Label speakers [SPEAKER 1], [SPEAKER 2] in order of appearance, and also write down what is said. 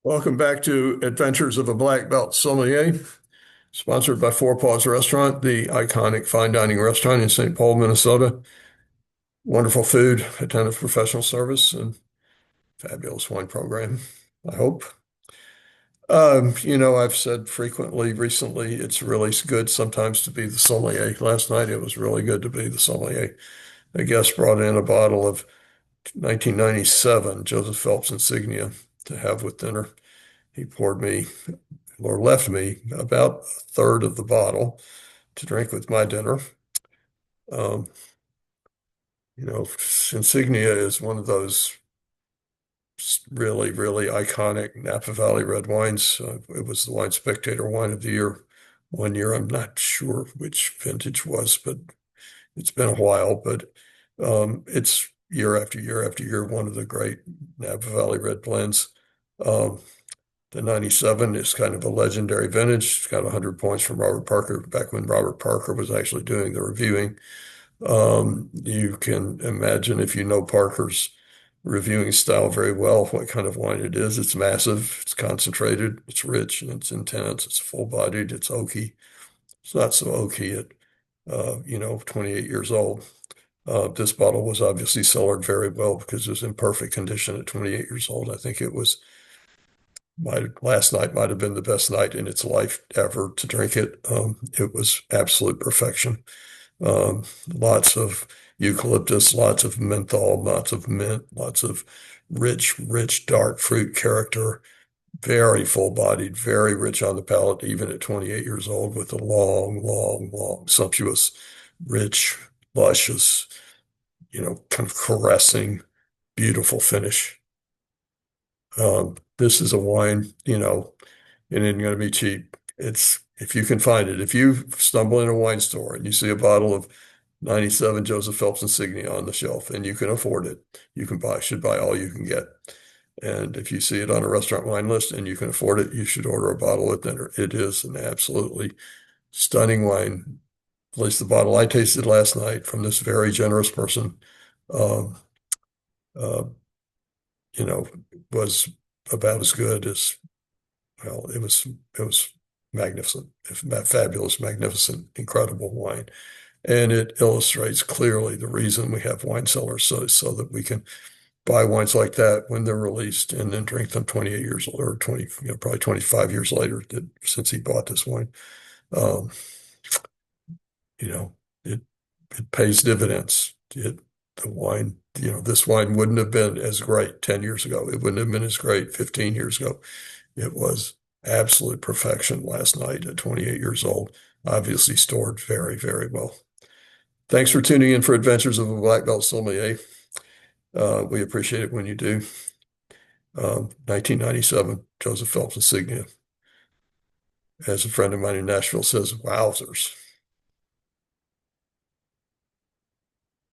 [SPEAKER 1] Welcome back to Adventures of a Black Belt Sommelier, sponsored by Four Paws Restaurant, the iconic fine dining restaurant in St. Paul, Minnesota. Wonderful food, attentive professional service, and fabulous wine program, I hope. I've said frequently recently, it's really good sometimes to be the sommelier. Last night, it was really good to be the sommelier. A guest brought in a bottle of 1997 Joseph Phelps Insignia to have with dinner. He poured me or left me about a third of the bottle to drink with my dinner. Um, Insignia is one of those really, really iconic Napa Valley red wines. It was the Wine Spectator Wine of the Year one year. I'm not sure which vintage was, but it's been a while. But it's year after year after year, one of the great Napa Valley red blends. Um, The 97 is kind of a legendary vintage. It's got 100 points from Robert Parker back when Robert Parker was actually doing the reviewing. You can imagine if you know Parker's reviewing style very well, what kind of wine it is. It's massive, it's concentrated, it's rich, and it's intense, it's full-bodied, it's oaky. It's not so oaky at, 28 years old. This bottle was obviously cellared very well because it was in perfect condition at 28 years old. I think it was my last night might have been the best night in its life ever to drink it. It was absolute perfection. Lots of eucalyptus, lots of menthol, lots of mint, lots of rich, rich dark fruit character, very full-bodied, very rich on the palate, even at 28 years old, with a long, long, long, sumptuous, rich, luscious, kind of caressing, beautiful finish. This is a wine, it ain't going to be cheap. It's if you can find it. If you stumble in a wine store and you see a bottle of 97 Joseph Phelps Insignia on the shelf and you can afford it, should buy all you can get. And if you see it on a restaurant wine list and you can afford it, you should order a bottle at dinner. It is an absolutely stunning wine. At least the bottle I tasted last night from this very generous person, um, uh, you know, was about as good as well, it was magnificent, fabulous, magnificent, incredible wine. And it illustrates clearly the reason we have wine cellars so that we can buy wines like that when they're released and then drink them 28 years or 20, probably 25 years later since he bought this wine. Um, you know, it it pays dividends. The wine, this wine wouldn't have been as great 10 years ago. It wouldn't have been as great 15 years ago. It was absolute perfection last night at 28 years old. Obviously stored very, very well. Thanks for tuning in for Adventures of a Black Belt Sommelier. We appreciate it when you do. 1997, Joseph Phelps Insignia. As a friend of mine in Nashville says, wowzers.